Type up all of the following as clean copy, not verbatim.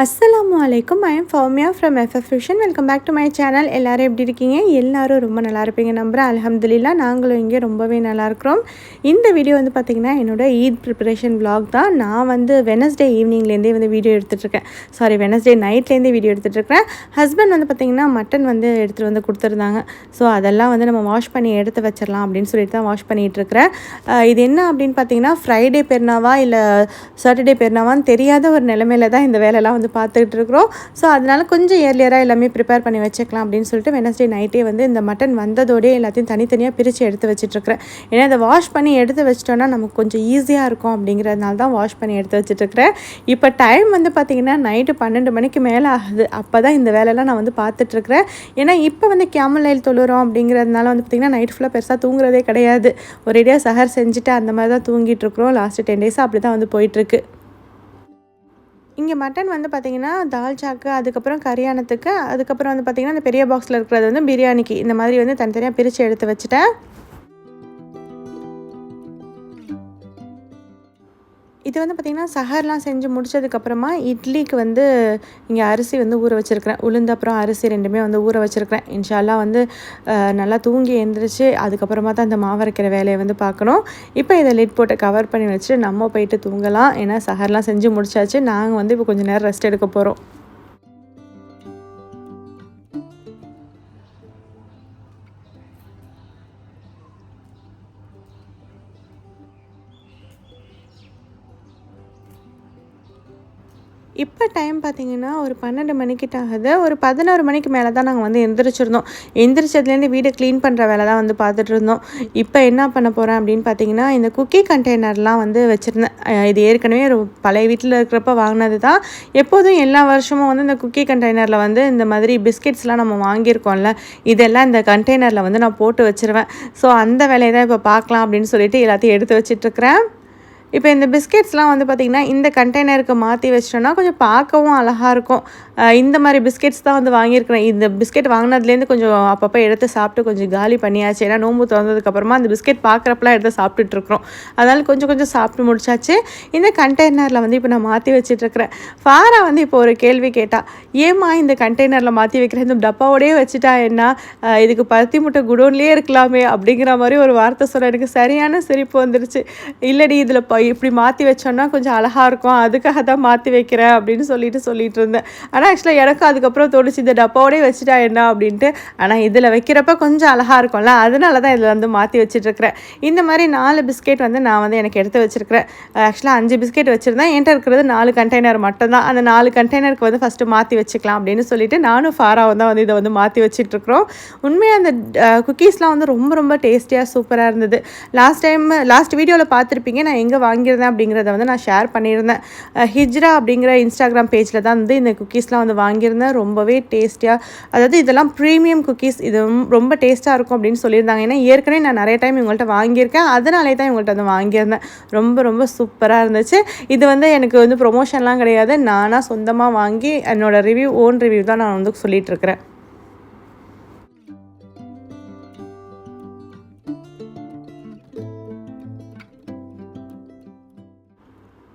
அஸ்ஸலாமு அலைக்கும். I am Fowmiya from FF fusion. Welcome back to my channel. எல்லோரும் எப்படி இருக்கீங்க? எல்லோரும் ரொம்ப நல்லா இருப்பீங்க நம்புகிறேன். அல்ஹம்துலில்லாஹ் நாங்களும் இங்கே ரொம்பவே நல்லாயிருக்கிறோம். இந்த வீடியோ வந்து பார்த்திங்கன்னா என்னோடய ஈத் ப்ரிப்பரேஷன் விலாக் தான். நான் வந்து வெனஸ்டே ஈவினிங்லேருந்தே வந்து வீடியோ எடுத்துகிட்ருக்கேன். வெனஸ்டே நைட்லேருந்தே வீடியோ எடுத்துகிட்ருக்கேன். ஹஸ்பண்ட் வந்து பார்த்திங்கன்னா மட்டன் வந்து எடுத்துகிட்டு வந்து கொடுத்துருந்தாங்க. ஸோ அதெல்லாம் வந்து நம்ம வாஷ் பண்ணி எடுத்து வச்சிடலாம் அப்படின்னு சொல்லிட்டு தான் வாஷ் பண்ணிகிட்ருக்கிறேன். இது என்ன அப்படின்னு பார்த்தீங்கன்னா ஃப்ரைடே பெருநாவா இல்லை சாட்டர்டே பெருநாவான்னு தெரியாத ஒரு நிலைமையில தான் இந்த வேலையெல்லாம் வந்து பார்த்துட்டு இருக்கிறோம். ஸோ அதனால் கொஞ்சம் ஏர்லியராக எல்லாமே ப்ரிப்பேர் பண்ணி வச்சுக்கலாம் அப்படின்னு சொல்லிட்டு வெனஸ்டே நைட்டே வந்து இந்த மட்டன் வந்ததோடே எல்லாத்தையும் தனித்தனியாக பிரித்து எடுத்து வச்சிட்ருக்கிறேன். ஏன்னா இதை வாஷ் பண்ணி எடுத்து வச்சிட்டோன்னா நமக்கு கொஞ்சம் ஈஸியாக இருக்கும் அப்படிங்கிறதுனால தான் வாஷ் பண்ணி எடுத்து வச்சிட்ருக்கிறேன். இப்போ டைம் வந்து பார்த்திங்கன்னா நைட்டு 12 மணிக்கு மேலே ஆகுது. அப்போ தான் இந்த வேலையெல்லாம் நான் வந்து பார்த்துட்ருக்குறேன். ஏன்னா இப்போ வந்து கியாமுல் லைல் தொழுகிறோம் அப்படிங்கிறதுனால வந்து பார்த்திங்கன்னா நைட் ஃபுல்லாக பெருசாக தூங்குறதே கிடையாது. ஒரேடியாக சஹர் செஞ்சுட்டு அந்த மாதிரி தான் தூங்கிட்டு இருக்கிறோம். லாஸ்ட்டு 10 டேஸாக அப்படி தான் வந்து போயிட்டுருக்கு. இங்கே மட்டன் வந்து பார்த்திங்கன்னா தால்ச்சாக்கு, அதுக்கப்புறம் கரியானத்துக்கு, அதுக்கப்புறம் வந்து பார்த்திங்கன்னா அந்த பெரிய பாக்ஸில் இருக்கிறது வந்து பிரியாணிக்கு, இந்த மாதிரி வந்து தனித்தனியாக பிரித்து எடுத்து வச்சுட்டேன். இது வந்து பார்த்திங்கன்னா சஹர்லாம் செஞ்சு முடிச்சதுக்கப்புறமா இட்லிக்கு வந்து இங்கே அரிசி வந்து ஊற வச்சுருக்கிறேன். உளுந்து அப்புறம் அரிசி ரெண்டுமே வந்து ஊற வச்சுருக்கிறேன். இன்ஷா அல்லாஹ் வந்து நல்லா தூங்கி எழுந்திரிச்சு அதுக்கப்புறமா தான் இந்த மாவரைக்கிற வேலையை வந்து பார்க்கணும். இப்போ இதை லிட் போட்டு கவர் பண்ணி வச்சுட்டு நம்ம போயிட்டு தூங்கலாம். ஏன்னா சஹர்லாம் செஞ்சு முடிச்சாச்சு. நாங்கள் வந்து இப்போ கொஞ்சம் நேரம் ரெஸ்ட் எடுக்க போகிறோம். இப்போ டைம் பார்த்திங்கன்னா ஒரு 12 மணிக்கிட்ட ஆகுது. ஒரு 11 மணிக்கு மேலே தான் நாங்கள் வந்து எந்திரிச்சிருந்தோம். எந்திரிச்சதுலேருந்து வீடு க்ளீன் பண்ணுற வேலை தான் வந்து பார்த்துட்டு இருந்தோம். இப்போ என்ன பண்ண போகிறேன் அப்படின்னு பார்த்திங்கன்னா இந்த குக்கி கண்டெய்னர்லாம் வந்து வச்சுருந்தேன். இது ஏற்கனவே ஒரு பழைய வீட்டில் இருக்கிறப்ப வாங்கினது தான். எப்போதும் எல்லா வருஷமும் வந்து இந்த குக்கி கண்டெய்னரில் வந்து இந்த மாதிரி பிஸ்கெட்ஸ்லாம் நம்ம வாங்கியிருக்கோம்ல, இதெல்லாம் இந்த கண்டெய்னரில் வந்து நான் போட்டு வச்சுருவேன். ஸோ அந்த வேலையை தான் இப்போ பார்க்கலாம் அப்படின்னு சொல்லிட்டு எல்லாத்தையும் எடுத்து வச்சிட்ருக்கிறேன். இப்போ இந்த பிஸ்கெட்ஸ்லாம் வந்து பார்த்திங்கன்னா இந்த கண்டெய்னருக்கு மாற்றி வச்சிட்டோன்னா கொஞ்சம் பார்க்கவும் அழகாக இருக்கும். இந்த மாதிரி பிஸ்கெட்ஸ் தான் வந்து வாங்கியிருக்கிறேன். இந்த பிஸ்கெட் வாங்கினதுலேருந்து கொஞ்சம் அப்பப்போ எடுத்து சாப்பிட்டு கொஞ்சம் காலி பண்ணியாச்சு. ஏன்னா நோம்பு திறந்ததுக்கப்புறமா அந்த பிஸ்கெட் பார்க்குறப்பெல்லாம் எடுத்து சாப்பிட்டுட்ருக்குறோம். அதனால் கொஞ்சம் கொஞ்சம் சாப்பிட்டு முடிச்சாச்சு. இந்த கண்டெய்னரில் வந்து இப்போ நான் மாற்றி வச்சிட்ருக்கிறேன். ஃபாரா வந்து இப்போ ஒரு கேள்வி கேட்டால், ஏம்மா இந்த கண்டெய்னரில் மாற்றி வைக்கிறேன், இந்த டப்பாவோடையே வச்சுட்டா என்ன, இதுக்கு பருத்தி முட்டை குடோன்லேயே இருக்கலாமே அப்படிங்கிற மாதிரி ஒரு வார்த்தை சொல்ல எனக்கு சரியான சிரிப்பு வந்துருச்சு. இல்லடி இதில் இப்படி மாற்றி வச்சோன்னா கொஞ்சம் அழகாக இருக்கும், அதுக்காக தான் மாற்றி வைக்கிறேன் அப்படின்னு சொல்லிட்டு இருந்தேன். ஆனால் ஆக்சுவலாக எனக்கு அதுக்கப்புறம் தோணுச்சு இந்த டப்பாவோடே வச்சுட்டா என்ன அப்படின்ட்டு. ஆனால் இதில் வைக்கிறப்ப கொஞ்சம் அழகாக இருக்கும்ல, அதனால தான் இதில் வந்து மாற்றி வச்சிட்ருக்கிறேன். இந்த மாதிரி 4 பிஸ்கெட் வந்து நான் வந்து எனக்கு எடுத்து வச்சுருக்கிறேன். ஆக்சுவலாக 5 பிஸ்கெட் வச்சுருந்தேன். என்கிட்ட இருக்கிறது 4 கண்டெய்னர் மட்டும்தான். அந்த 4 கண்டெய்னருக்கு வந்து ஃபஸ்ட்டு மாற்றி வச்சுக்கலாம் அப்படின்னு சொல்லிட்டு நானும் ஃபாராவும் தான் வந்து இதை வந்து மாற்றி வச்சிட்ருக்குறோம். உண்மையாக அந்த குக்கீஸ்லாம் வந்து ரொம்ப ரொம்ப டேஸ்டியாக சூப்பராக இருந்தது. லாஸ்ட் வீடியோவில் பார்த்துருப்பீங்க, நான் எங்கே வாங்கியிருந்தேன் அப்படிங்கிறத வந்து நான் ஷேர் பண்ணியிருந்தேன். ஹிஜ்ரா அப்படிங்கிற இன்ஸ்டாகிராம் பேஜில் தான் வந்து இந்த குக்கீஸ்லாம் வந்து வாங்கியிருந்தேன். ரொம்பவே டேஸ்டியாக, அதாவது இதெல்லாம் ப்ரீமியம் குக்கீஸ், இது ரொம்ப டேஸ்ட்டாக இருக்கும் அப்படின்னு சொல்லியிருந்தாங்க. ஏன்னா ஏற்கனவே நான் நிறைய டைம் இவங்கள்ட்ட வாங்கியிருக்கேன். அதனாலே தான் இவங்கள்ட்ட வந்து வாங்கியிருந்தேன். ரொம்ப ரொம்ப சூப்பராக இருந்துச்சு. இது வந்து எனக்கு வந்து ப்ரொமோஷன்லாம் கிடையாது. நானாக சொந்தமாக வாங்கி என்னோடய ஓன் ரிவ்யூ தான் நான் வந்து சொல்லிகிட்ருக்கிறேன்.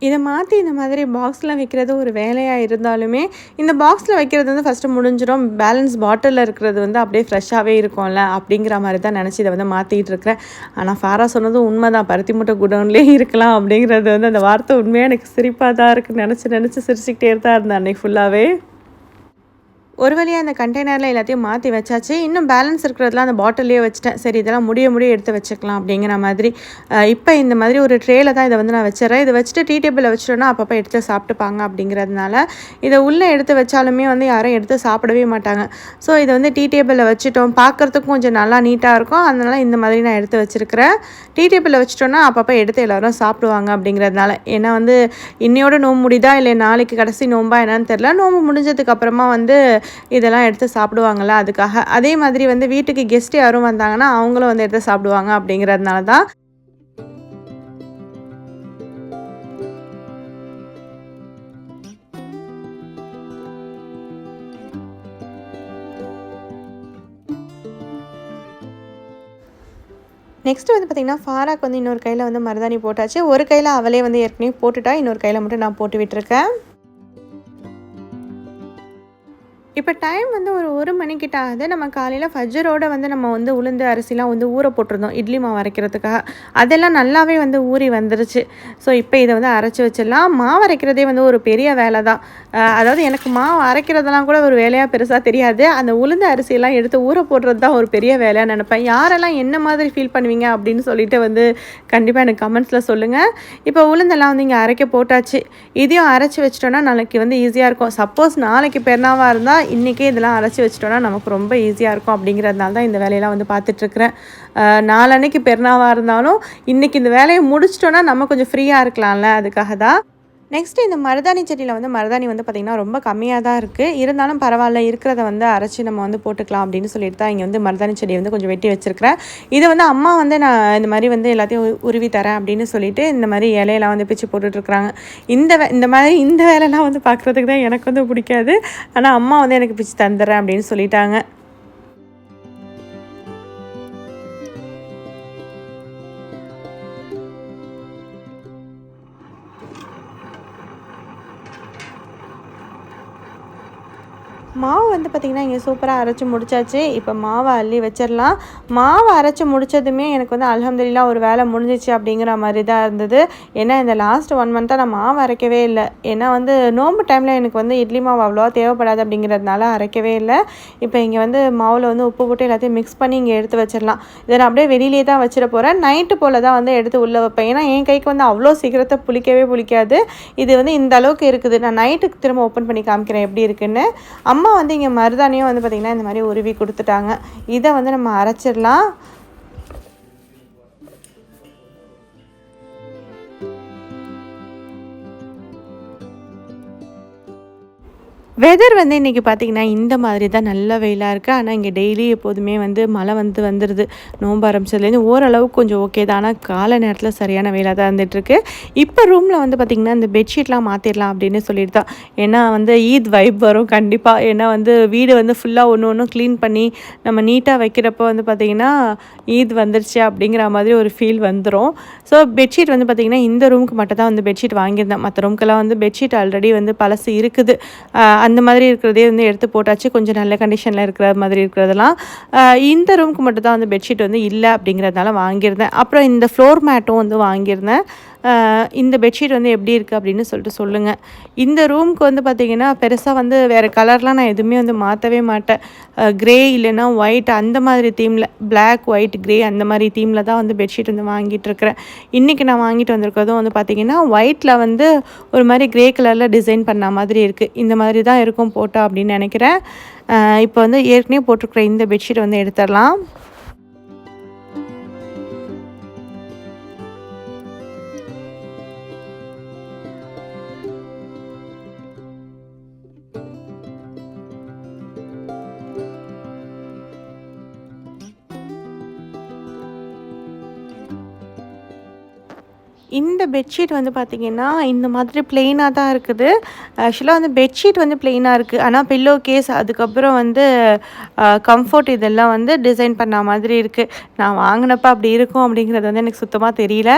இதை மாற்றி இந்த மாதிரி பாக்ஸில் வைக்கிறது ஒரு வேலையாக இருந்தாலுமே, இந்த பாக்ஸில் வைக்கிறது வந்து ஃபஸ்ட்டு முடிஞ்சிடும். பேலன்ஸ் பாட்டிலில் இருக்கிறது வந்து அப்படியே ஃப்ரெஷ்ஷாகவே இருக்கும்ல அப்படிங்கிற மாதிரி தான் நினச்சி இதை வந்து மாற்றிக்கிட்டு இருக்கிறேன். ஆனால் ஃபாரா சொன்னதும் உண்மை தான், பருத்தி மூட்டை குடோன்லேயே இருக்கலாம் அப்படிங்கிறது வந்து அந்த வார்த்தை உண்மையாக எனக்கு சிரிப்பாக தான் இருக்குது. நினச்சி சிரிச்சுக்கிட்டே தான் இருந்தேன் அன்றைக்கி ஃபுல்லாகவே. ஒரு வழியாக அந்த கண்டெய்னரில் எல்லாத்தையும் மாற்றி வச்சாச்சு. இன்னும் பேலன்ஸ் இருக்கிறதுலாம் அந்த பாட்டிலே வச்சுட்டேன். சரி இதெல்லாம் முடிய எடுத்து வச்சுக்கலாம் அப்படிங்கிற மாதிரி. இப்போ இந்த மாதிரி ஒரு ட்ரேயில் தான் இதை வந்து நான் வச்சிடறேன். இதை வச்சுட்டு டீ டேபிளில் வச்சிட்டோன்னா அப்பப்போ எடுத்து சாப்பிட்டுப்பாங்க அப்படிங்கிறதுனால இதை உள்ளே எடுத்து வச்சாலுமே வந்து யாரும் எடுத்து சாப்பிடவே மாட்டாங்க. ஸோ இதை வந்து டீ டேபிளில் வச்சுட்டோம், பார்க்குறதுக்கும் கொஞ்சம் நல்லா நீட்டாக இருக்கும். அதனால் இந்த மாதிரி நான் எடுத்து வச்சுருக்கிறேன். டீ டேபிளில் வச்சுட்டோன்னா அப்பப்போ எடுத்து எல்லோரும் சாப்பிடுவாங்க அப்படிங்கிறதுனால. ஏன்னா வந்து இன்னையோட நோம்பு முடியுதா இல்லை நாளைக்கு கடைசி நோம்பா என்னன்னு தெரில. நோம்பு முடிஞ்சதுக்கப்புறமா வந்து இதெல்லாம் எடுத்து சாப்பிடுவாங்கள்ல, அதுக்காக. அதே மாதிரி வந்து வீட்டுக்கு கெஸ்ட் யாரும் வந்தாங்கன்னா அவங்களும் வந்து எடுத்து சாப்பிடுவாங்க அப்படிங்கிறதுனால தான். நெக்ஸ்ட்டு வந்து பார்த்திங்கன்னா ஃபாராக்கு வந்து இன்னொரு கையில் வந்து மருதாணி போட்டாச்சு. ஒரு கையில் அவளே வந்து ஏற்கனவே போட்டுட்டா, இன்னொரு கையில் மட்டும் நான் போட்டு விட்டுருக்கேன். இப்போ டைம் வந்து ஒரு 1 மணிக்கிட்ட ஆகுது. நம்ம காலையில் ஃபஜ்ரோடு வந்து நம்ம வந்து உளுந்து அரிசிலாம் வந்து ஊற போட்டிருந்தோம் இட்லி மாவு அரைக்கிறதுக்காக. அதெல்லாம் நல்லாவே வந்து ஊறி வந்துருச்சு. ஸோ இப்போ இதை வந்து அரைச்சி வச்சிடலாம். மாவு அரைக்கிறதே வந்து ஒரு பெரிய வேலை தான். அதாவது எனக்கு மாவு அரைக்கிறதெல்லாம் கூட ஒரு வேலையாக பெருசாக தெரியாது. அந்த உளுந்து அரிசியெல்லாம் எடுத்து ஊற போடுறது தான் ஒரு பெரிய வேலையாக நினைப்பேன். யாரெல்லாம் என்ன மாதிரி ஃபீல் பண்ணுவீங்க அப்படின்னு சொல்லிட்டு வந்து கண்டிப்பாக எனக்கு கமெண்ட்ஸில் சொல்லுங்கள். இப்போ உளுந்தெல்லாம் வந்து இங்கே அரைக்க போட்டாச்சு. இதையும் அரைச்சி வச்சிட்டோன்னா நாளைக்கு வந்து ஈஸியாக இருக்கும். சப்போஸ் நாளைக்கு பெருநாளாக இருந்தால் இன்றைக்கே இதெல்லாம் அரைச்சி வச்சிட்டோன்னா நமக்கு ரொம்ப ஈஸியாக இருக்கும். அப்படிங்கிறதுனால தான் இந்த வேலையெல்லாம் வந்து பார்த்துட்ருக்குறேன். நாளன்னைக்கு பெருநாளாக இருந்தாலும் இன்றைக்கி இந்த வேலையை முடிச்சிட்டோன்னா நம்ம கொஞ்சம் ஃப்ரீயாக இருக்கலாம்ல, அதுக்காக தான். நெக்ஸ்ட்டு இந்த மருதாணி செடியில் வந்து மருதாணி வந்து பார்த்திங்கன்னா ரொம்ப கம்மியாக தான் இருக்குது. இருந்தாலும் பரவாயில்ல, இருக்கிறத வந்து அரைச்சி நம்ம வந்து போட்டுக்கலாம் அப்படின்னு சொல்லிட்டு தான் இங்கே வந்து மருதாணி செடியை வந்து கொஞ்சம் வெட்டி வச்சுருக்கிறேன். இதை வந்து அம்மா வந்து நான் இந்த மாதிரி வந்து எல்லாத்தையும் உருவி தரேன் அப்படின்னு சொல்லிட்டு இந்த மாதிரி இலையெல்லாம் வந்து பிச்சு போட்டுட்ருக்குறாங்க. இந்த வேலைலாம் வந்து பார்க்குறதுக்கு தான் எனக்கு வந்து பிடிக்காது. ஆனால் அம்மா வந்து எனக்கு பிச்சு தந்துடுறேன் அப்படின்னு சொல்லிட்டாங்க. மாவு வந்து பார்த்திங்கன்னா இங்கே சூப்பராக அரைச்சி முடிச்சாச்சு. இப்போ மாவை அள்ளி வச்சிடலாம். மாவை அரைச்சி முடித்ததுமே எனக்கு வந்து அல்ஹம்துலில்லாஹ் ஒரு வேலை முடிஞ்சிச்சு அப்படிங்கிற மாதிரி தான் இருந்தது. ஏன்னா இந்த லாஸ்ட் 1 மந்த்தாக நான் மாவு அரைக்கவே இல்லை. ஏன்னா வந்து நோம்பு டைமில் எனக்கு வந்து இட்லி மாவு அவ்வளோவா தேவைப்படாது அப்படிங்கிறதுனால அரைக்கவே இல்லை. இப்போ இங்கே வந்து மாவில் வந்து உப்பு போட்டு எல்லாத்தையும் மிக்ஸ் பண்ணி இங்கே எடுத்து வச்சிடலாம். இதை நான் அப்படியே வெளியிலே தான் வச்சிட போகிறேன். நைட்டு போல் தான் வந்து எடுத்து உள்ளே வைப்பேன். ஏன்னா என் கைக்கு வந்து அவ்வளோ சீக்கிரத்தை புளிக்காது. இது வந்து இந்த அளவுக்கு இருக்குது. நான் நைட்டுக்கு திரும்ப ஓப்பன் பண்ணி காமிக்கிறேன் எப்படி இருக்குன்னு. அம்மா வந்து இங்கே மருதாணியும் வந்து பார்த்திங்கன்னா இந்த மாதிரி உருவி கொடுத்துட்டாங்க. இதை வந்து நம்ம அரைச்சிடலாம். வெதர் வந்து இன்றைக்கி பார்த்திங்கன்னா இந்த மாதிரி தான் நல்ல வெயிலாக இருக்குது. ஆனால் இங்கே டெய்லி எப்போதுமே வந்து மழை வந்துடுது. நோன்பு ஆரம்பிச்சதுலேருந்து ஓரளவுக்கு கொஞ்சம் ஓகே தான். ஆனால் காலை நேரத்தில் சரியான வெயிலாக தான் இருந்துகிட்ருக்கு. இப்போ ரூமில் வந்து பார்த்திங்கன்னா இந்த பெட்ஷீட்லாம் மாற்றிடலாம் அப்படின்னு சொல்லிட்டு தான். ஏன்னா வந்து ஈத் வைப் வரும் கண்டிப்பாக. ஏன்னா வந்து வீடு வந்து ஃபுல்லாக ஒன்று க்ளீன் பண்ணி நம்ம நீட்டாக வைக்கிறப்போ வந்து பார்த்திங்கன்னா ஈத் வந்துருச்சு அப்படிங்கிற மாதிரி ஒரு ஃபீல் வந்துடும். ஸோ பெட்ஷீட் வந்து பார்த்திங்கன்னா இந்த ரூமுக்கு மட்டும் தான் வந்து பெட்ஷீட் வாங்கியிருந்தேன். மற்ற ரூமுக்கெல்லாம் வந்து பெட்ஷீட் ஆல்ரெடி வந்து பழசு இருக்குது. அந்த மாதிரி இருக்கிறதே வந்து எடுத்து போட்டாச்சு. கொஞ்சம் நல்ல கண்டிஷனில் இருக்கிற மாதிரி இருக்கிறதெல்லாம். இந்த ரூமுக்கு மட்டும் தான் வந்து பெட்ஷீட் வந்து இல்லை அப்படிங்கிறதுனால வாங்கியிருந்தேன். அப்புறம் இந்த ஃப்ளோர் மேட்டும் வந்து வாங்கியிருந்தேன். இந்த பெட்ஷீட் வந்து எப்படி இருக்குது அப்படின்னு சொல்லிட்டு சொல்லுங்கள். இந்த ரூமுக்கு வந்து பார்த்திங்கன்னா பெருசாக வந்து வேறு கலர்லாம் நான் எதுவுமே வந்து மாற்றவே மாட்டேன். க்ரே இல்லைன்னா ஒயிட் அந்த மாதிரி தீமில், பிளாக் ஒயிட் க்ரே அந்த மாதிரி தீமில் தான் வந்து பெட்ஷீட் வந்து வாங்கிட்டுருக்கிறேன். இன்றைக்கி நான் வாங்கிட்டு வந்திருக்கிறதும் வந்து பார்த்திங்கன்னா ஒயிட்டில் வந்து ஒரு மாதிரி க்ரே கலரில் டிசைன் பண்ண மாதிரி இருக்குது. இந்த மாதிரி தான் இருக்கும் போட்டால் அப்படின்னு நினைக்கிறேன். இப்போ வந்து ஏற்கனவே போட்டிருக்கிற இந்த பெட்ஷீட் வந்து எடுத்துடலாம். இந்த பெட்ஷீட் வந்து பார்த்திங்கன்னா இந்த மாதிரி ப்ளெயினாக தான் இருக்குது. ஆக்சுவலாக வந்து பெட்ஷீட் வந்து ப்ளெயினாக இருக்குது. ஆனால் பில்லோ கேஸ் அதுக்கப்புறம் வந்து கம்ஃபர்ட் இதெல்லாம் வந்து டிசைன் பண்ண மாதிரி இருக்குது. நான் வாங்கினப்போ அப்படி இருக்கும் அப்படிங்கிறது வந்து எனக்கு சுத்தமாக தெரியல.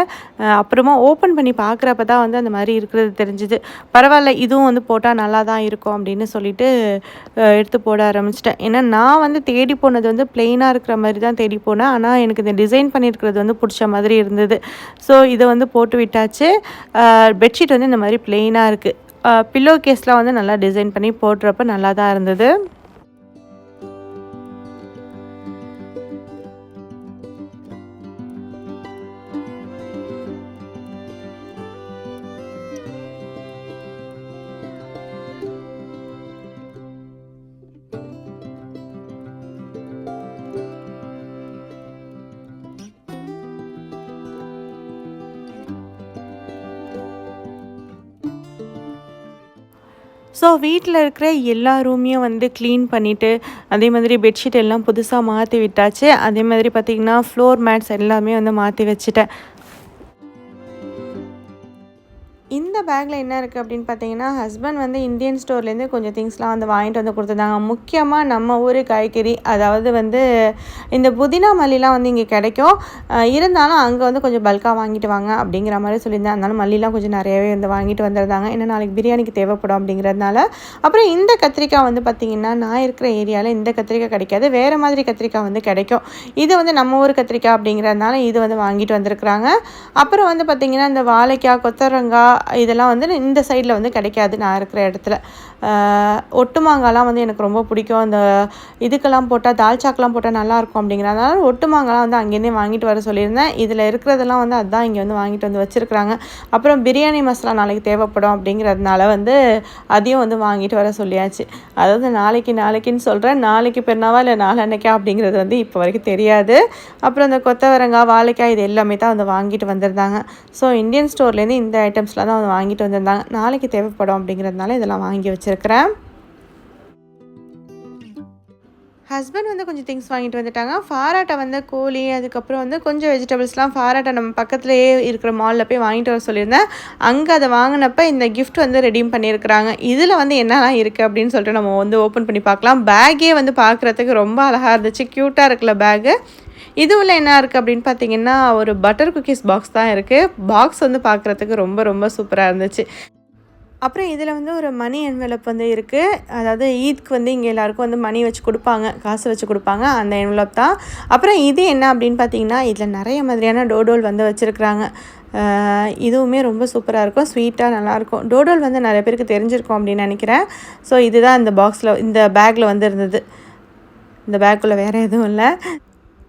அப்புறமா ஓப்பன் பண்ணி பார்க்குறப்ப தான் வந்து அந்த மாதிரி இருக்கிறது தெரிஞ்சுது. பரவாயில்ல, இதுவும் வந்து போட்டால் நல்லா தான் இருக்கும் அப்படின்னு சொல்லிட்டு எடுத்து போட ஆரம்பிச்சிட்டேன். ஏன்னா நான் வந்து தேடி போனது வந்து ப்ளெயினாக இருக்கிற மாதிரி தான் தேடி போனேன். ஆனால் எனக்கு இந்த டிசைன் பண்ணியிருக்கிறது வந்து பிடிச்ச மாதிரி இருந்தது. ஸோ இதை வந்து போட்டு விட்டாச்சு. பெட்ஷீட் வந்து இந்த மாதிரி ப்ளெயினாக இருக்குது. பில்லோ கேஸ்லாம் வந்து நல்லா டிசைன் பண்ணி போடுறப்ப நல்லா தான் இருந்தது. ஸோ வீட்டில் இருக்கிற எல்லா ரூமையும் வந்து க்ளீன் பண்ணிவிட்டு அதே மாதிரி பெட்ஷீட் எல்லாம் புதுசாக மாற்றி விட்டாச்சு. அதே மாதிரி பார்த்திங்கன்னா ஃப்ளோர் மேட்ஸ் எல்லாமே வந்து மாற்றி வச்சுட்டேன். இந்த பேக்கில் என்ன இருக்குது அப்படின்னு பார்த்தீங்கன்னா, ஹஸ்பண்ட் வந்து இந்தியன் ஸ்டோர்லேருந்து கொஞ்சம் திங்ஸ்லாம் வந்து வாங்கிட்டு வந்து கொடுத்துருந்தாங்க. முக்கியமாக நம்ம ஊர் காய்கறி, அதாவது வந்து இந்த புதினா மல்லிலாம் வந்து இங்கே கிடைக்கும். இருந்தாலும் அங்கே வந்து கொஞ்சம் பல்காக வாங்கிட்டு வாங்க அப்படிங்கிற மாதிரி சொல்லியிருந்தேன். அதனால மல்லிலாம் கொஞ்சம் நிறையவே வந்து வாங்கிட்டு வந்துருந்தாங்க. ஏன்னா நாளைக்கு பிரியாணிக்கு தேவைப்படும் அப்படிங்கிறதுனால. அப்புறம் இந்த கத்திரிக்காய் வந்து பார்த்திங்கன்னா, நான் இருக்கிற ஏரியாவில் இந்த கத்திரிக்காய் கிடைக்காது, வேறு மாதிரி கத்திரிக்காய் வந்து கிடைக்கும். இது வந்து நம்ம ஊர் கத்திரிக்காய் அப்படிங்கிறதுனால இது வந்து வாங்கிட்டு வந்திருக்கிறாங்க. அப்புறம் வந்து பார்த்திங்கன்னா, இந்த வாழைக்காய், கொத்தவரங்காய் இதெல்லாம் வந்து இந்த சைடில் வந்து கிடைக்காது நான் இருக்கிற இடத்துல. ஒட்டு மாங்காய்லாம் வந்து எனக்கு ரொம்ப பிடிக்கும். அந்த இதுக்கெல்லாம் போட்டால், தால்ச்சாக்கெலாம் போட்டால் நல்லாயிருக்கும் அப்படிங்கிறதுனால ஒட்டு மாங்காய்லாம் வந்து அங்கேருந்தே வாங்கிட்டு வர சொல்லியிருந்தேன். இதில் இருக்கிறதெல்லாம் வந்து அதுதான் இங்கே வந்து வாங்கிட்டு வந்து வச்சுருக்குறாங்க. அப்புறம் பிரியாணி மசாலா நாளைக்கு தேவைப்படும் அப்படிங்கிறதுனால வந்து அதையும் வந்து வாங்கிட்டு வர சொல்லியாச்சு. அதாவது நாளைக்குன்னு சொல்கிறேன், நாளைக்கு பெருநாவா இல்லை நாளன்னைக்கா அப்படிங்கிறது வந்து இப்போ வரைக்கும் தெரியாது. அப்புறம் இந்த கொத்தவரங்காய், வாழைக்காய் இது எல்லாமே தான் வந்து வாங்கிட்டு வந்திருந்தாங்க. ஸோ இந்தியன் ஸ்டோர்லேருந்து இந்த ஐட்டம்ஸ்லாம் தான் வந்து வாங்கிட்டு வந்திருந்தாங்க. நாளைக்கு தேவைப்படும் அப்படிங்கிறதுனால இதெல்லாம் வாங்கி வச்சுருக்கிறேன். ஹஸ்பண்ட் வந்து கொஞ்சம் திங்ஸ் வாங்கிட்டு வந்துட்டாங்க. ஃபாராட்டை வந்து கோழி, அதுக்கப்புறம் வந்து கொஞ்சம் வெஜிடபிள்ஸ்லாம் ஃபாராட்டை நம்ம பக்கத்துலேயே இருக்கிற மாலில் போய் வாங்கிட்டு வர சொல்லியிருந்தேன். அங்கே அதை வாங்கினப்போ இந்த கிஃப்ட் வந்து ரெடீம் பண்ணியிருக்கிறாங்க. இதில் வந்து என்னெல்லாம் இருக்குது அப்படின்னு சொல்லிட்டு நம்ம வந்து ஓப்பன் பண்ணி பார்க்கலாம். பேக்கே வந்து பார்க்குறதுக்கு ரொம்ப அழகாக இருந்துச்சு, க்யூட்டாக இருக்குல்ல பேகு. இதுவில் என்ன இருக்குது அப்படின்னு பார்த்தீங்கன்னா, ஒரு பட்டர் குக்கீஸ் பாக்ஸ் தான் இருக்குது. பாக்ஸ் வந்து பார்க்குறதுக்கு ரொம்ப ரொம்ப சூப்பராக இருந்துச்சு. அப்புறம் இதில் வந்து ஒரு மணி என்வெலப் வந்து இருக்குது. அதாவது ஈத்க்கு வந்து இங்கே எல்லாேருக்கும் வந்து மணி வச்சு கொடுப்பாங்க, காசு வச்சு கொடுப்பாங்க, அந்த என்வெலப் தான். அப்புறம் இது என்ன அப்படின்னு பார்த்தீங்கன்னா, இதில் நிறைய மாதிரியான டோடோல் வந்து வச்சுருக்குறாங்க. இதுவுமே ரொம்ப சூப்பராக இருக்கும், ஸ்வீட்டாக நல்லாயிருக்கும். டோடோல் வந்து நிறைய பேருக்கு தெரிஞ்சிருக்கும் அப்படின்னு நினைக்கிறேன். ஸோ இதுதான் இந்த பாக்ஸில், இந்த பேக்கில் வந்து இருந்தது. இந்த பேக்குள்ளே வேறு எதுவும் இல்லை.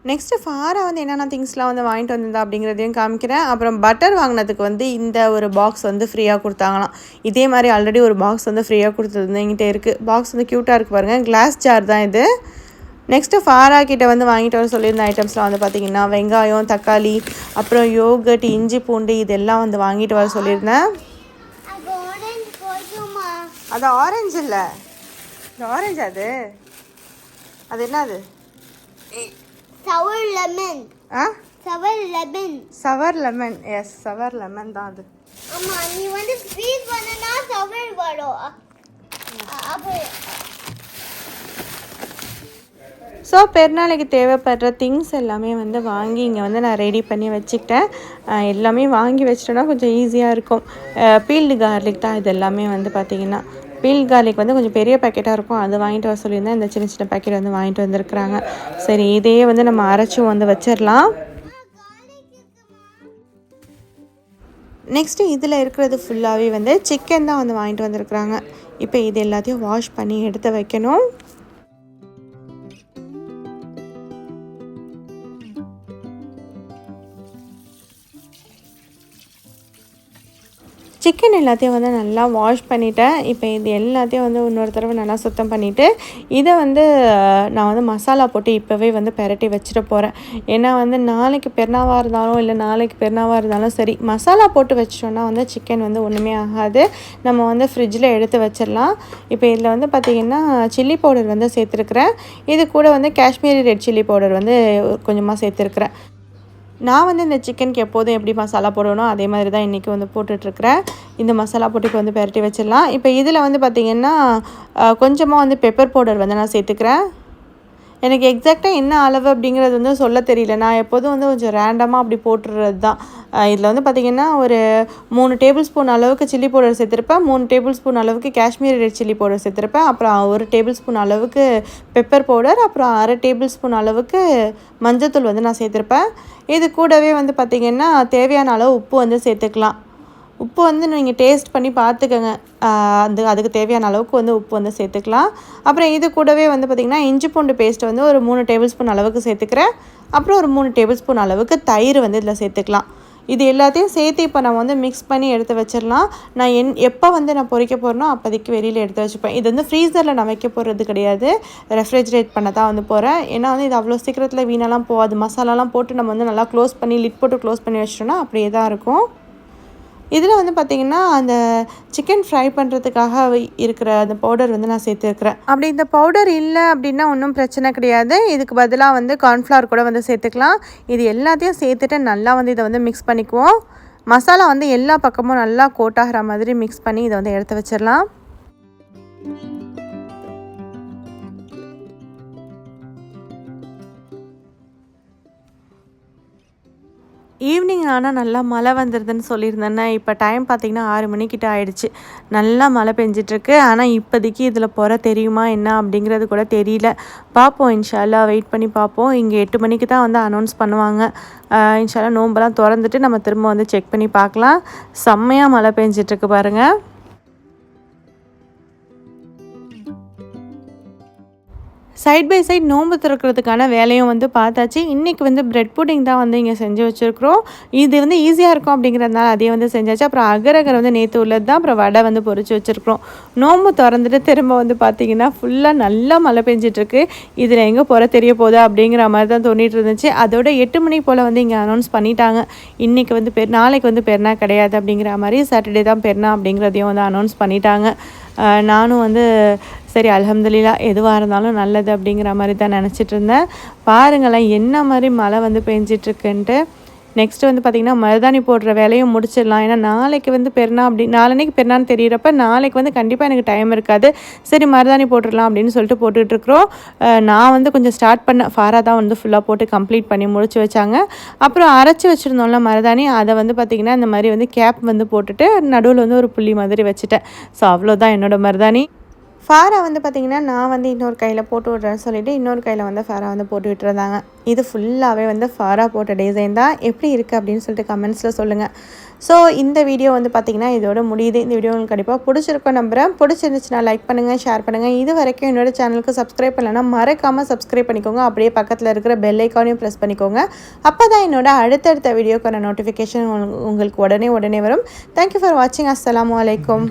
நெக்ஸ்ட்டு ஃபாரா வந்து என்னென்ன திங்ஸ்லாம் வந்து வாங்கிட்டு வந்திருந்தா அப்படிங்கிறதையும் காமிக்கிறேன். அப்புறம் பட்டர் வாங்கினதுக்கு வந்து இந்த ஒரு பாக்ஸ் வந்து ஃப்ரீயாக கொடுத்தாங்களாம். இதே மாதிரி ஆல்ரெடி ஒரு பாக்ஸ் வந்து ஃப்ரீயாக கொடுத்தது என்கிட்ட இருக்குது. பாக்ஸ் வந்து க்யூட்டாக இருக்குது பாருங்கள், கிளாஸ் ஜார் தான் இது. நெக்ஸ்ட்டு ஃபாரா கிட்ட வந்து வாங்கிட்டு வர சொல்லியிருந்த ஐட்டம்ஸ்லாம் வந்து பார்த்திங்கன்னா, வெங்காயம், தக்காளி, அப்புறம் யோகட், இஞ்சி பூண்டு இதெல்லாம் வந்து வாங்கிட்டு வர சொல்லியிருந்தேன். அது ஆரஞ்சு இல்லை, இது ஆரஞ்சு. அது என்னது? சவர் லெமன். சவர் லெமன். எஸ், சவர் லெமன் தான் அது. ஆமா, நீ வந்து ஸ்வீட் பண்ணனா சவர் வரும். அப்போ ஸோ பெருநாளைக்கு தேவைப்படுற திங்ஸ் எல்லாமே வந்து வாங்கி இங்கே வந்து நான் ரெடி பண்ணி வச்சுக்கிட்டேன். எல்லாமே வாங்கி வச்சிட்டோன்னா கொஞ்சம் ஈஸியாக இருக்கும். பீல்டு கார்லிக் தான் இது எல்லாமே வந்து பார்த்திங்கன்னா. பீல் கார்லிக் வந்து கொஞ்சம் பெரிய பேக்கெட்டாக இருக்கும், அது வாங்கிட்டு வர சொல்லியிருந்தேன். இந்த சின்ன சின்ன பேக்கெட் வந்து வாங்கிட்டு வந்திருக்கிறாங்க. சரி, இதையே வந்து நம்ம அரைச்சும் வந்து வச்சிடலாம். நெக்ஸ்ட்டு இதில் இருக்கிறது ஃபுல்லாகவே வந்து சிக்கன் தான் வந்து வாங்கிட்டு வந்திருக்கிறாங்க. இப்போ இது எல்லாத்தையும் வாஷ் பண்ணி எடுத்து வைக்கணும். சிக்கன் எல்லாத்தையும் வந்து நல்லா வாஷ் பண்ணிவிட்டேன். இப்போ இது எல்லாத்தையும் வந்து இன்னொரு தடவை நல்லா சுத்தம் பண்ணிவிட்டு இதை வந்து நான் வந்து மசாலா போட்டு இப்போவே வந்து பெரட்டி வச்சுட்டு போகிறேன். ஏன்னா வந்து நாளைக்கு பெருநாவாக இருந்தாலும் சரி, மசாலா போட்டு வச்சிட்டோன்னா வந்து சிக்கன் வந்து ஒன்றுமே ஆகாது. நம்ம வந்து ஃப்ரிட்ஜில் எடுத்து வச்சிடலாம். இப்போ இதில் வந்து பார்த்திங்கன்னா சில்லி பவுடர் வந்து சேர்த்துருக்குறேன். இது கூட வந்து காஷ்மீரி ரெட் சில்லி பவுடர் வந்து கொஞ்சமாக சேர்த்துருக்குறேன். நான் வந்து இந்த சிக்கனுக்கு எப்போதும் எப்படி மசாலா போடணும் அதே மாதிரி தான் இன்றைக்கி வந்து போட்டுட்ருக்குறேன். இந்த மசாலா போட்டு இப்போ வந்து பெரட்டி வச்சிடலாம். இப்போ இதில் வந்து பார்த்திங்கன்னா கொஞ்சமாக வந்து பெப்பர் பவுடர் வந்து நான் சேர்த்துக்கிறேன். எனக்கு எக்ஸாக்டாக என்ன அளவு அப்படிங்கிறது வந்து சொல்ல தெரியல. நான் எப்போதும் வந்து கொஞ்சம் ரேண்டமாக அப்படி போட்டுடுறது தான். இதில் வந்து பார்த்திங்கன்னா ஒரு 3 டேபிள் ஸ்பூன் அளவுக்கு சில்லி பவுடர் சேர்த்துருப்பேன், 3 டேபிள் ஸ்பூன் அளவுக்கு காஷ்மீரி ரெட் சில்லி பவுடர் சேர்த்துருப்பேன், அப்புறம் 1 டேபிள் ஸ்பூன் அளவுக்கு பெப்பர் பவுடர், அப்புறம் 1/2 டேபிள் ஸ்பூன் அளவுக்கு மஞ்சத்தூள் வந்து நான் சேர்த்துருப்பேன். இது கூடவே வந்து பார்த்திங்கன்னா தேவையான அளவு உப்பு வந்து சேர்த்துக்கலாம். உப்பு வந்து நீங்கள் டேஸ்ட் பண்ணி பார்த்துக்கோங்க. அதுக்கு தேவையான அளவுக்கு வந்து உப்பு வந்து சேர்த்துக்கலாம். அப்புறம் இது கூடவே வந்து பார்த்திங்கன்னா இஞ்சி பூண்டு பேஸ்ட்டு வந்து ஒரு 3 டேபிள் ஸ்பூன் அளவுக்கு சேர்த்துக்கிறேன். அப்புறம் ஒரு 3 டேபிள் ஸ்பூன் அளவுக்கு தயிர் வந்து இதில் சேர்த்துக்கலாம். இது எல்லாத்தையும் சேர்த்து இப்போ நம்ம வந்து மிக்ஸ் பண்ணி எடுத்து வச்சிடலாம். நான் எப்போ வந்து நான் பொரிக்க போகிறேனோ அப்போதைக்கு வெளியில் எடுத்து வச்சுப்பேன். இது வந்து ஃப்ரீசரில் நான் வைக்க போகிறது கிடையாது, ரெஃப்ரிஜரேட் பண்ண தான் வந்து போகிறேன். ஏன்னா வந்து இது அவ்வளோ சீக்கிரத்தில் வீணெல்லாம் போகாது. மசாலாலாம் போட்டு நம்ம வந்து நல்லா க்ளோஸ் பண்ணி லிட் போட்டு க்ளோஸ் பண்ணி வச்சிட்டோன்னா அப்படியே தான் இருக்கும். இதில் வந்து பார்த்திங்கன்னா அந்த சிக்கன் ஃப்ரை பண்ணுறதுக்காக இருக்கிற அந்த பவுடர் வந்து நான் சேர்த்துருக்குறேன். அப்படி இந்த பவுடர் இல்லை அப்படின்னா ஒன்றும் பிரச்சனை கிடையாது. இதுக்கு பதிலாக வந்து கார்ன்ஃப்ளவர் கூட வந்து சேர்த்துக்கலாம். இது எல்லாத்தையும் சேர்த்துட்டு நல்லா வந்து இதை வந்து மிக்ஸ் பண்ணிக்குவோம். மசாலா வந்து எல்லா பக்கமும் நல்லா கோட் ஆகிற மாதிரி மிக்ஸ் பண்ணி இதை வந்து எடுத்து வச்சிடலாம். ஈவினிங் ஆனால் நல்லா மழை வந்துடுதுன்னு சொல்லியிருந்தேன்னா, இப்போ டைம் பார்த்திங்கன்னா 6 மணிக்கிட்ட ஆயிடுச்சு. நல்லா மழை பெஞ்சிட்ருக்கு. ஆனால் இப்போதைக்கு இதில் பொறை தெரியுமா என்ன அப்படிங்கிறது கூட தெரியல. பார்ப்போம், இன்ஷா அல்லாஹ் வெயிட் பண்ணி பார்ப்போம். இங்கே 8 மணிக்கு தான் வந்து அனௌன்ஸ் பண்ணுவாங்க. இன்ஷா அல்லாஹ் நோம்பெல்லாம் திறந்துட்டு நம்ம திரும்ப வந்து செக் பண்ணி பார்க்கலாம். செம்மையாக மழை பெஞ்சிட்ருக்கு பாருங்கள். சைட் பை சைட் நோன்பு திறக்கிறதுக்கான வேலையும் வந்து பார்த்தாச்சு. இன்றைக்கி வந்து பிரெட் புட்டிங் தான் வந்து இங்கே செஞ்சு வச்சுருக்குறோம். இது வந்து ஈஸியாக இருக்கும் அப்படிங்கிறதுனால அதையே வந்து செஞ்சாச்சு. அப்புறம் அகரகர் வந்து நேற்று உள்ளது தான். அப்புறம் வடை வந்து பொரிச்சு வச்சுருக்குறோம். நோன்பு திறந்துட்டு திரும்ப வந்து பார்த்திங்கன்னா ஃபுல்லாக நல்லா மழை பெஞ்சிட்ருக்கு. இதில் எங்கே பொறை தெரிய போகுது அப்படிங்கிற மாதிரி தான் தோண்டிகிட்டு இருந்துச்சு. அதோட 8 மணி போல் வந்து இங்கே அனௌன்ஸ் பண்ணிட்டாங்க. இன்றைக்கி வந்து நாளைக்கு வந்து பெருனா கிடையாது அப்படிங்கிற மாதிரி, சாட்டர்டே தான் பெருனா அப்படிங்கிறதையும் வந்து அனௌன்ஸ் பண்ணிட்டாங்க. நானும் வந்து சரி அல்ஹம்துலில்லாஹ் எதுவாக இருந்தாலும் நல்லது அப்படிங்கிற மாதிரி தான் நினச்சிட்டு இருந்தேன். பாருங்களேன் என்ன மாதிரி மழை வந்து பெஞ்சிட்ருக்குன்ட்டு. நெக்ஸ்ட்டு வந்து பார்த்திங்கன்னா மருதாணி போடுற வேலையும் முடிச்சிடலாம். ஏன்னா நாளைக்கு வந்து பெருனா நாளைக்கு பெருனான்னு தெரிகிறப்ப நாளைக்கு வந்து கண்டிப்பாக எனக்கு டைம் இருக்காது. சரி மருதாணி போட்டுடலாம் அப்படின்னு சொல்லிட்டு போட்டுட்ருக்குறோம். நான் வந்து கொஞ்சம் ஸ்டார்ட் பண்ண ஃபாரா தான் வந்து ஃபுல்லாக போட்டு கம்ப்ளீட் பண்ணி முடிச்சு வச்சாங்க. அப்புறம் அரைச்சி வச்சுருந்தோம்ல மருதாணி, அதை வந்து பார்த்திங்கன்னா இந்த மாதிரி வந்து கேப் வந்து போட்டுட்டு நடுவில் வந்து ஒரு புள்ளி மாதிரி வச்சுட்டேன். ஸோ அவ்வளோதான் என்னோடய மருதாணி. ஃபாரா வந்து பார்த்திங்கன்னா நான் வந்து இன்னொரு கையில் போட்டு விட்றேன்னு சொல்லிவிட்டு இன்னொரு கையில் வந்து ஃபாரா வந்து போட்டு விட்டுருந்தாங்க. இது ஃபுல்லாகவே வந்து ஃபாரா போட்ட டிசைன் தான். எப்படி இருக்குது அப்படின்னு சொல்லிட்டு கமெண்ட்ஸில் சொல்லுங்கள். ஸோ இந்த வீடியோ வந்து பார்த்திங்கன்னா இதோட முடியுது. இந்த வீடியோ உங்களுக்கு கண்டிப்பாக பிடிச்சிருக்கோம் நம்புகிறேன். பிடிச்சிருந்துச்சுன்னா லைக் பண்ணுங்கள், ஷேர் பண்ணுங்கள். இது வரைக்கும் என்னோடய சேனலுக்கு சப்ஸ்கிரைப் பண்ணலைன்னா மறக்காமல் சப்ஸ்கிரைப் பண்ணிக்கோங்க. அப்படியே பக்கத்தில் இருக்கிற பெல் ஐக்கானையும் ப்ரெஸ் பண்ணிக்கோங்க. அப்போ தான் என்னோடய அடுத்தடுத்த வீடியோக்கான நோட்டிஃபிகேஷன் உங்களுக்கு உடனே வரும். தேங்க்யூ ஃபார் வாட்சிங். அஸ்ஸலாமு அலைக்கும்.